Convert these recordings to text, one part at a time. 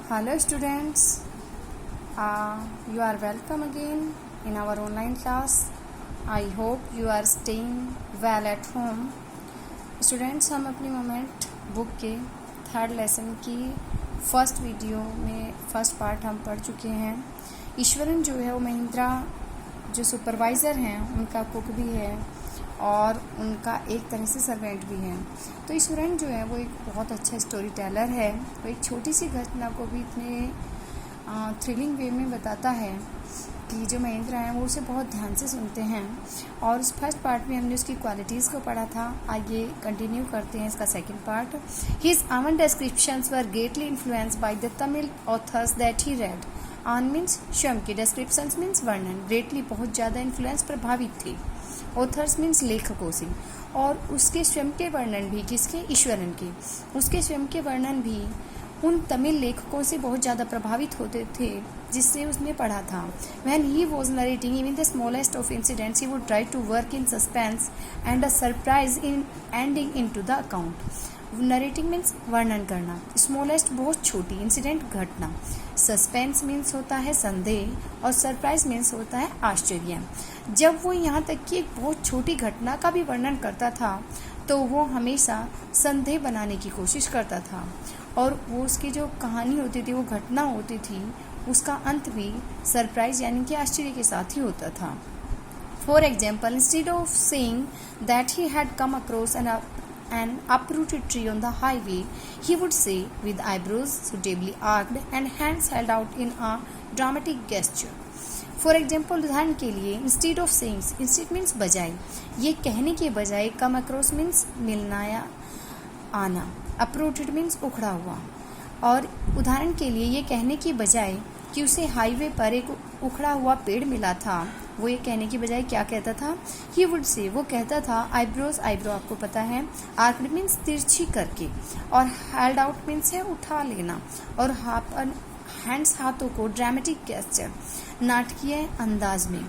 Hello students, you are welcome again in our online class. I hope you are staying well at home. Students, हम अपनी moment book के third lesson की first video में first part हम पढ़ चुके हैं. ईश्वरन जो है वो महिंद्रा जो सुपरवाइज़र हैं उनका कुक भी है और उनका एक तरह से सर्वेंट भी है. तो ईश्वरन जो है वो एक बहुत अच्छा स्टोरी टेलर है. वो एक छोटी सी घटना को भी इतने थ्रिलिंग वे में बताता है कि जो महिंद्रा है वो उसे बहुत ध्यान से सुनते हैं. और उस फर्स्ट पार्ट में हमने उसकी क्वालिटीज़ को पढ़ा था. आइए कंटिन्यू करते हैं इसका सेकंड पार्ट. हिज आवन descriptions were greatly influenced by the Tamil authors that he red. आन मीन्स स्वयं की, डिस्क्रिप्शंस मीन्स वर्णन. ग्रेटली बहुत ज़्यादा इन्फ्लुएंस प्रभावित थे. ऑथर्स मीन्स लेखकों से. और उसके स्वयं के वर्णन भी किसके? ईश्वरन के. उसके स्वयं के वर्णन भी उन तमिल लेखकों से बहुत ज़्यादा प्रभावित होते थे जिससे उसने पढ़ा था. When he was narrating even the smallest of incidents, he would try to work in suspense and a surprise in ending into the account. Narrating means वर्णन करना. स्मॉलेस्ट बहुत छोटी, इंसिडेंट घटना. सस्पेंस मीन्स होता है संदेह और सरप्राइज मीन्स होता है आश्चर्य. जब वो यहाँ तक कि एक बहुत छोटी घटना का भी वर्णन करता था तो वो हमेशा संदेह बनाने की कोशिश करता था और वो उसकी जो कहानी होती थी, वो घटना होती थी, उसका अंत भी सरप्राइज यानी कि आश्चर्य के साथ ही होता था. For example, instead of saying that he had come across an uprooted tree on the highway, he would say, with eyebrows suitably arched and hands held out in a dramatic gesture. For example, उदाहरण के लिए, instead of saying, instead means बजाय, ये कहने के बजाय, come across means मिलना या आना, uprooted means उखड़ा हुआ. और उदाहरण के लिए ये कहने की बजाय कि उसे हाईवे पर एक उखड़ा हुआ पेड़ मिला था, वो ये कहने की बजाय क्या कहता था? ही वुड से, वो कहता था, आईब्रोज, आईब्रो आपको पता है, आर्क्ड मीन्स तिरछी करके, और हेल्ड आउट मीन्स है उठा लेना, और हैंड्स हाथों को, ड्रामेटिक गेस्चर नाटकीय अंदाज में.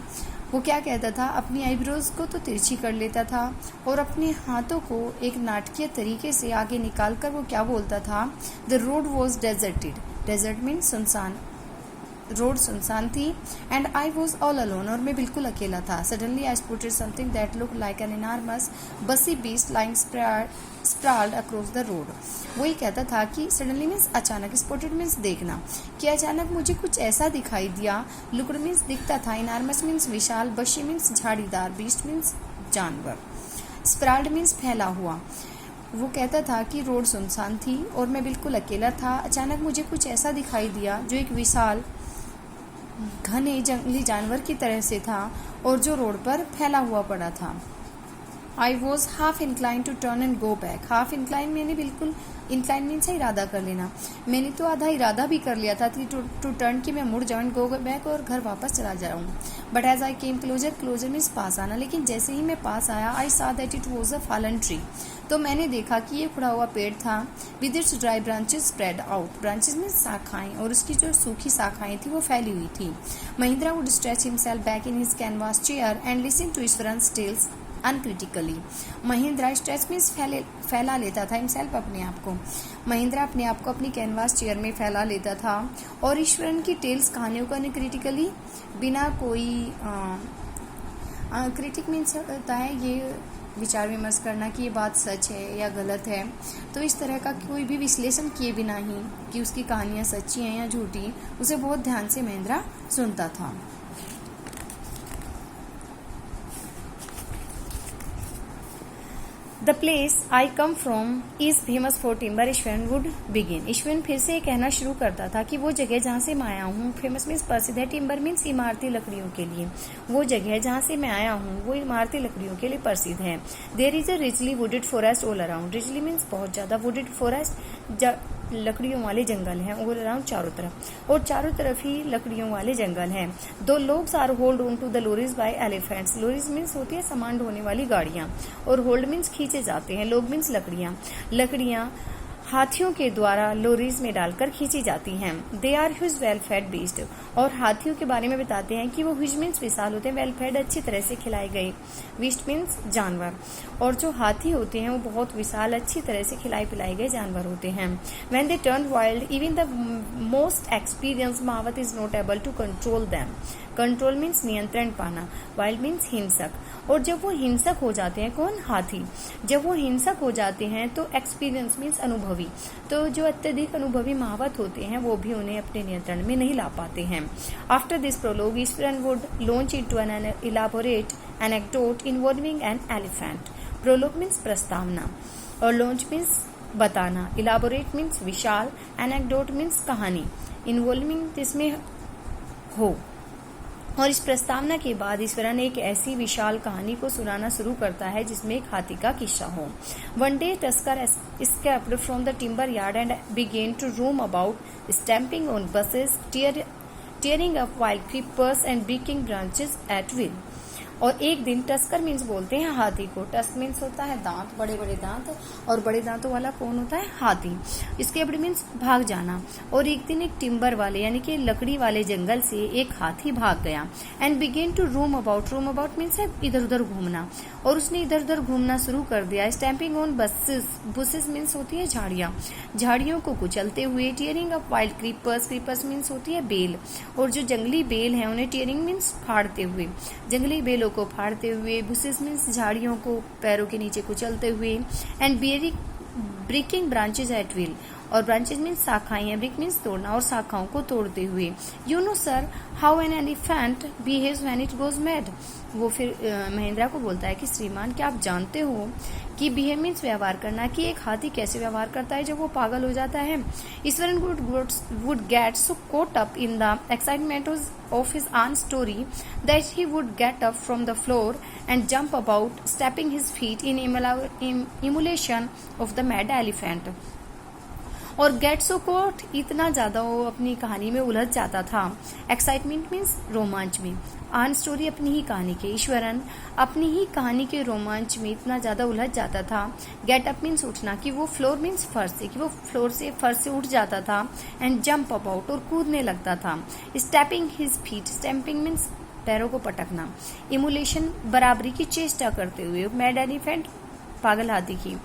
वो क्या कहता था? अपनी आईब्रोज को तो तिरछी कर लेता था और अपने हाथों को एक नाटकीय तरीके से आगे निकाल कर वो क्या बोलता था? The road was deserted. Desert means सुनसान, रोड सुनसान थी. And I was all alone, और मैं बिल्कुल अकेला था. Suddenly I spotted something that look like an enormous bushy beast lying sprawled across the road. वही कहता था कि सडनली मीन्स अचानक, स्पॉटेड मीन्स देखना, कि अचानक मुझे कुछ ऐसा दिखाई दिया. लुकड मीन्स दिखता था, इनॉर्मस मीन्स विशाल, बशी मीन्स झाड़ीदार, बीस्ट मीन्स जानवर, स्प्राल्ड मीन्स फैला हुआ. वो कहता था कि रोड सुनसान थी और मैं बिल्कुल अकेला था. अचानक मुझे कुछ ऐसा दिखाई दिया जो एक विशाल घने जंगली जानवर की तरह से था और जो रोड पर फैला हुआ पड़ा था. I was half incline to turn and go back. Half incline मैंने बिल्कुल, इंक्लाइन मीन से इरादा कर लेना, मैंने तो आधा इरादा भी कर लिया था टू टर्न कि मैं मुड़ जाऊँ, एंड गो बैक और घर वापस चला जाऊँ. But as I came closer, closer means पास आना, लेकिन जैसे ही मैं पास आया, I saw that it was a fallen tree, तो मैंने देखा कि ये खुड़ा हुआ पेड़ था. With its dry branches spread out. Branches में शाखाएं, और उसकी जो सूखी शाखाएं थी वो फैली हुई थी. Mahendra would stretch himself back in his canvas chair and listen to Iswaran's tales uncritically. Mahendra stretch means फैला लेता था, हिमसेल्फ अपने आप को. महिंद्रा अपने आप को अपनी कैनवास चेयर में फैला लेता था और ईश्वरन की टेल्स, कहानियों को अनक्रिटिकली, बिना कोई क्रिटिक मीन्स होता है ये विचार विमर्श करना कि ये बात सच है या गलत है. तो इस तरह का कोई भी विश्लेषण किए बिना ही कि उसकी कहानियाँ सच्ची हैं या झूठी, उसे बहुत ध्यान से महिंद्रा सुनता था. The place I come from is famous for timber. Eswaran would begin. Eswaran फिर से कहना शुरू करता था कि वो जगह जहाँ से मैं आया हूँ, फेमस मीन्स प्रसिद्ध है, टिम्बर मीन्स इमारती लकड़ियों के लिए. वो जगह जहाँ से मैं आया हूँ वो इमारती लकड़ियों के लिए प्रसिद्ध है. There is a richly wooded forest all around. Richly means बहुत ज्यादा, वुडेड फॉरेस्ट लकड़ियों वाले जंगल हैं, ऑल अराउंड चारों तरफ, और चारों तरफ ही लकड़ियों वाले जंगल हैं. दो लोग are hold on to the lorries by elephants. Lorries means होती है सामान ढोने वाली गाड़ियां, और होल्ड मीन्स खींचे जाते हैं. लोग मीन्स लकड़ियां. लकड़ियां हाथियों के द्वारा लोरीज में डालकर खींची जाती हैं। They are huge well fed beast, और हाथियों के बारे में बताते हैं कि वो ह्यूज मीन्स विशाल होते हैं, वेल फेड अच्छी तरह से खिलाए गए, बीस्ट मीन्स जानवर, और जो हाथी होते हैं वो बहुत विशाल अच्छी तरह से खिलाए पिलाए गए जानवर होते हैं। When they turn wild even the most experience mahout is not able to control them. Control means नियंत्रण पाना, वाइल्ड मीन्स हिंसक, और जब वो हिंसक हो जाते हैं, कौन? हाथी। जब वो हिंसक हो जाते हैं तो एक्सपीरियंस मीन्स अनुभवी, तो जो अत्यधिक अनुभवी महावत होते हैं वो भी उन्हें अपने नियंत्रण में नहीं ला पाते हैं। After this prologue Iswaran would launch into an elaborate anecdote involving an elephant. Prologue means प्रस्तावना, और लॉन्च मीन्स बताना, इलाबोरेट मीन्स विशाल, एनेक्डोट मीन्स कहानी, इन्वॉल्विंग जिसमें हो। और इस प्रस्तावना के बाद ईश्वरन एक ऐसी विशाल कहानी को सुनाना शुरू करता है जिसमें एक हाथी का किस्सा हो। One day tusker escaped from the timber yard and began to roam about, stamping on bushes, tearing up wild creepers and breaking branches at will. और एक दिन टस्कर मीन्स बोलते हैं हाथी को, टस्क मीन्स होता है दांत, बड़े बड़े दांत, और बड़े दांतों वाला कौन होता है? हाथी। इसके अपने मीन्स भाग जाना। और एक दिन एक टिम्बर वाले यानी कि लकड़ी वाले जंगल से एक हाथी भाग गया। And began to roam about, roam about means है इधर उधर घूमना, और उसने इधर उधर घूमना शुरू कर दिया। Stamping on buses, buses means होती है झाड़ियाँ, झाड़ियों को कुचलते हुए। Tearing up wild creepers, creepers means होती है बेल, और जो जंगली बेल है उन्हें टियरिंग मीन्स फाड़ते हुए, जंगली बेलों को फाड़ते हुए। बुसेस मीन्स झाड़ियों को पैरों के नीचे कुचलते हुए। And breaking branches at will, और ब्रांचेज मीन्स शाखाएं, ब्रेक मीन्स तोड़ना, और शाखाओं को तोड़ते हुए। You know sir how an elephant behaves when it goes mad. वो फिर महेंद्रा को बोलता है कि श्रीमान क्या आप जानते हो कि बिहेव मीन्स व्यवहार करना, कि एक हाथी कैसे व्यवहार करता है जब वो पागल हो जाता है। Eswaran would get so caught up in the excitement of his own story that he would get up from the floor and jump about, stepping his feet in emulation of the mad elephant. और get so coat, इतना ज्यादा वो अपनी कहानी में उलझ जाता था। एक्साइटमेंट मीन्स रोमांच में, आन स्टोरी अपनी ही कहानी के, ईश्वरन अपनी ही कहानी के रोमांच में इतना ज्यादा उलझ जाता था। गेट अप मीन्स उठना, कि वो फ्लोर मीन्स फर्श से, कि वो फर्श से उठ जाता था। एंड जंप अबाउट, और कूदने लगता था। Stepping his feet, stamping means पैरों को पटकना। इमुलेशन बराबरी की चेष्टा करते हुए। मैड एलिफेंट पागल हाथी की,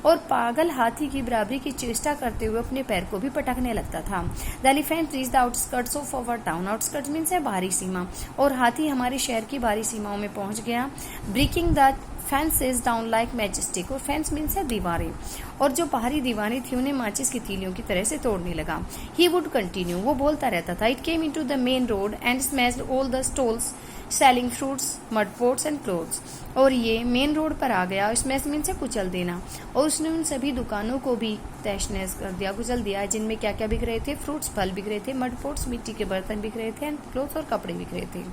और पागल हाथी की बराबरी की चेष्टा करते हुए अपने पैर को भी पटकने लगता था। The elephant reach the outskirts of our town, outskirts means है बाहरी सीमा, और हाथी हमारे शहर की बाहरी सीमाओं में पहुंच गया। Breaking the fences down like matchstick, और फेंस मीन्स है दीवारें, और जो बाहरी दीवारें थी उन्हें माचिस की तीलियों की तरह से तोड़ने लगा। ही वुड कंटिन्यू, वो बोलता रहता था। It came into the main road and smashed all the stalls selling fruits, mud pots and clothes, और ये मेन रोड पर आ गया। स्मैश मीन से कुचल देना, और उसने उन सभी दुकानों को भी तहस नहस कर दिया, कुचल दिया, जिनमें क्या क्या बिक रहे थे? फ्रूट्स, फल बिक रहे थे, मड पोट्स मिट्टी के बर्तन बिक रहे थे, एंड क्लोथ्स और कपड़े बिक रहे थे।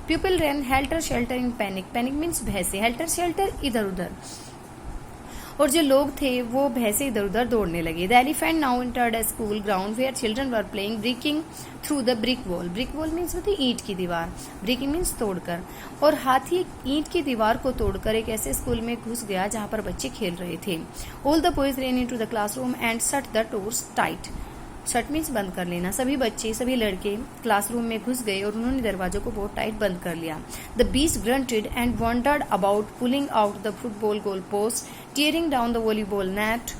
People ran helter skelter in panic, panic means भैंसे, हेल्टर शेल्टर इधर उधर, और जो लोग थे वो भैंसे इधर उधर दौड़ने लगे। The elephant now entered a school ground where children were playing breaking through the brick wall, brick wall means होती है ईंट की दीवार, ब्रेकिंग मीन्स तोड़कर, और हाथी ईंट की दीवार को तोड़कर एक ऐसे स्कूल में घुस गया जहां पर बच्चे खेल रहे थे। All the boys rain into the classroom and shut the doors tight, shut means बंद कर लेना। सभी बच्चे, सभी लड़के क्लासरूम में घुस गए और उन्होंने दरवाजों को बहुत टाइट बंद कर लिया। The beast granted and wandered about, pulling out the football goal post, tearing down the volleyball net,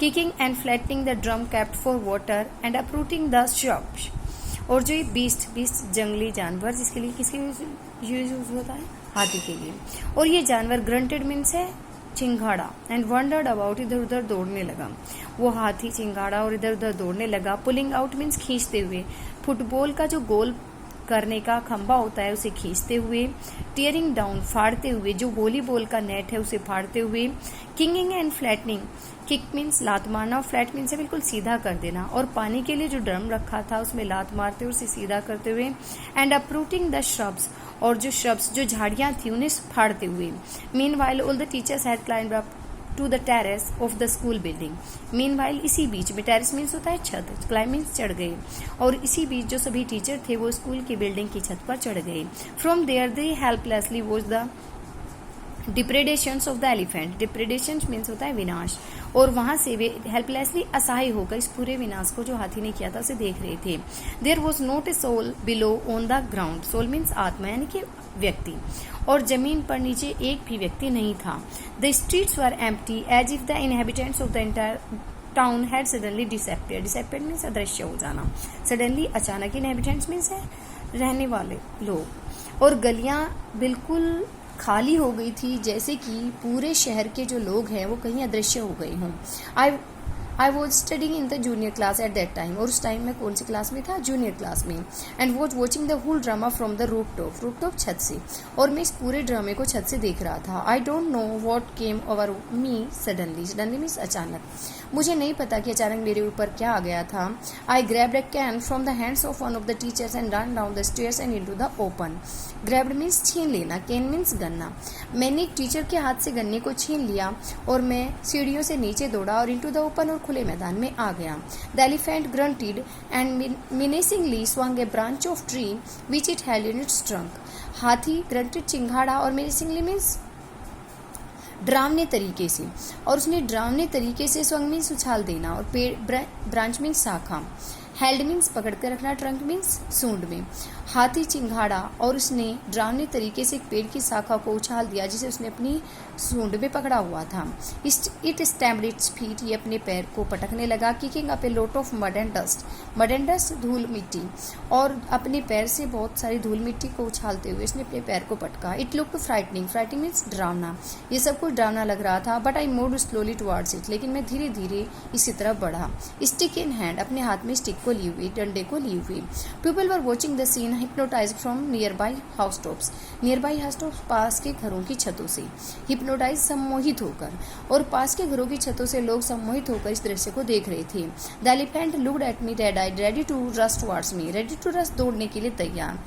kicking and flattening the drum kept for water and uprooting the shrubs. और जो ये बीस्ट जंगली जानवर, जिसके लिए किसके यूज होता है? हाथी के लिए। और ये जानवर ग्रंटेड मीन्स है चिंगाड़ा, एंड वंडर्ड अबाउट, इधर उधर दौड़ने लगा। वो हाथी चिंगाड़ा और इधर उधर दौड़ने लगा। पुलिंग आउट मीन्स खींचते हुए, फुटबॉल का जो गोल करने का खंबा होता है उसे खींचते हुए। टीयरिंग डाउन, फाड़ते हुए, जो वॉलीबॉल का नेट है उसे फाड़ते हुए। किंगिंग एंड फ्लैटनिंग, किक मीन्स लात मारना, फ्लैट मीन्स है बिल्कुल सीधा कर देना, और पानी के लिए जो ड्रम रखा था उसमें लात मारते हुए उसे सीधा करते हुए। एंड अपरूटिंग द श्रब्स, और जो श्रब्स जो झाड़ियां थी उन्हें फाड़ते हुए। Meanwhile all the teachers had climbed up to the terrace of the school building. Meanwhile, इसी बीच में, टेरेस मीन्स होता है छत, क्लाइम मीन्स चढ़ गए, और इसी बीच जो सभी टीचर थे वो स्कूल की बिल्डिंग की छत पर चढ़ गए। From there they helplessly watch the depredations of the elephant, depredation means होता है विनाश, और वहां से वे हेल्पलेसली असहाय होकर इस पूरे विनाश को जो हाथी ने किया था उसे देख रहे थे। There was not a soul below on the ground, soul means आत्मा यानी कि व्यक्ति, और जमीन पर नीचे एक भी व्यक्ति नहीं था। The streets were empty as if the inhabitants of the entire town had suddenly disappeared, disappeared means अदृश्य हो जाना, सडनली अचानक, इनहेबिटेंट्स मीन्स है रहने वाले लोग, और गलियां बिल्कुल खाली हो गई थी, जैसे कि पूरे शहर के जो लोग हैं वो कहीं अदृश्य हो गए हों। I was studying in the junior class at that time, और उस टाइम में कौन सी क्लास में था, जूनियर क्लास में, and was watching the whole drama from the roof top छत से, और मैं इस पूरे ड्रामे को छत से देख रहा था। I don't know what came over me suddenly, suddenly means अचानक, मुझे नहीं पता कि अचानक मेरे ऊपर क्या आ गया था। I grabbed a cane from the hands of one of the teachers and run down the stairs and into the open. Grabbed means छीन लेना, कैन मीन्स गन्ना। मैंने एक टीचर के हाथ से गन्ने को छीन लिया और मैं सीढ़ियों से नीचे दौड़ा और इनटू द ओपन और खुले मैदान में आ गया। The elephant granted and menacingly swung a branch of tree which it held in its trunk. हाथी ग्रंटेड चिंघाड़ा और menacingly मीन्स डरावने तरीके से, और उसने डरावने तरीके से स्वंग मीन्स उछाल देना, और पेड़ ब्रांच मीन्स शाखा, हेल्ड मीन्स पकड़ कर रखना, ट्रंक मीन्स सूंड में। हाथी चिंघाड़ा और उसने डरावने तरीके से एक पेड़ की शाखा को उछाल दिया जिसे उसने अपनी सूंड में पकड़ा हुआ था। इट स्टैम्प्ड इट्स फीट, ये अपने पैर को पटकने लगा, kicking up A lot of mud and dust, धूल मिट्टी, और अपने पैर से बहुत सारी धूल मिट्टी को उछालते हुए उसने अपने पैर को पटका। It looked frightening, frightening means डरावना, ये सब कुछ डरावना लग रहा था। But I moved slowly towards it, लेकिन मैं धीरे धीरे इसकी तरफ बढ़ा। स्टिक इन हैंड, अपने हाथ में स्टिक को ली हुई, डंडे को ली हुई। People were watching the scene hypnotized from nearby house tops, nearby house tops पास के घरों की छतों से, हिप्नोटाइज सम्मोहित होकर, और पास के घरों की छतों से लोग सम्मोहित होकर इस दृश्य को देख रहे थे। The elephant looked at me red eyed, ready to rush towards me, ready to rush दौड़ने के लिए तैयार।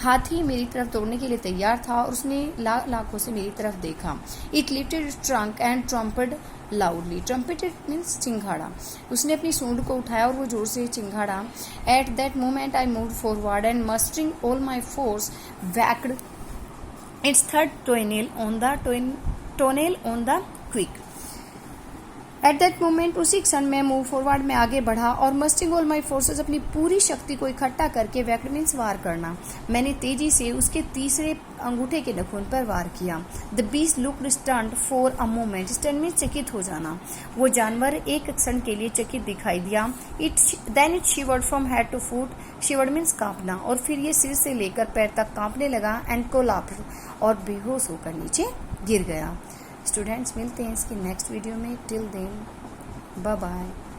हाथी मेरी तरफ दौड़ने के लिए तैयार था और उसने लाखों से मेरी तरफ देखा। It lifted its trunk and trumped loudly, trumpeted means चिंघाड़ा, उसने अपनी सूंड को उठाया और वो जोर से चिंघाड़ा। At that moment I moved forward and mustering all my force whacked its third toenail on the quick. At that moment, उसी क्षण में मूव फॉरवर्ड में आगे बढ़ा और मस्टिंग ऑल माई फोर्सेस, अपनी पूरी शक्ति को इकट्ठा करके, वैक्ड मीन्स वार करना, मैंने तेजी से उसके तीसरे अंगूठे के नखून पर वार किया। The beast looked stunned for a moment, stunned means चकित हो जाना, वो जानवर एक क्षण के लिए चकित दिखाई दिया। Then it shivered from head to foot, shivered means कांपना, और फिर ये सिर से लेकर पैर तक कांपने लगा। एंड कोलैप्स्ड, और बेहोश होकर नीचे गिर गया। स्टूडेंट्स, मिलते हैं इसकी नेक्स्ट वीडियो में। Till then bye bye.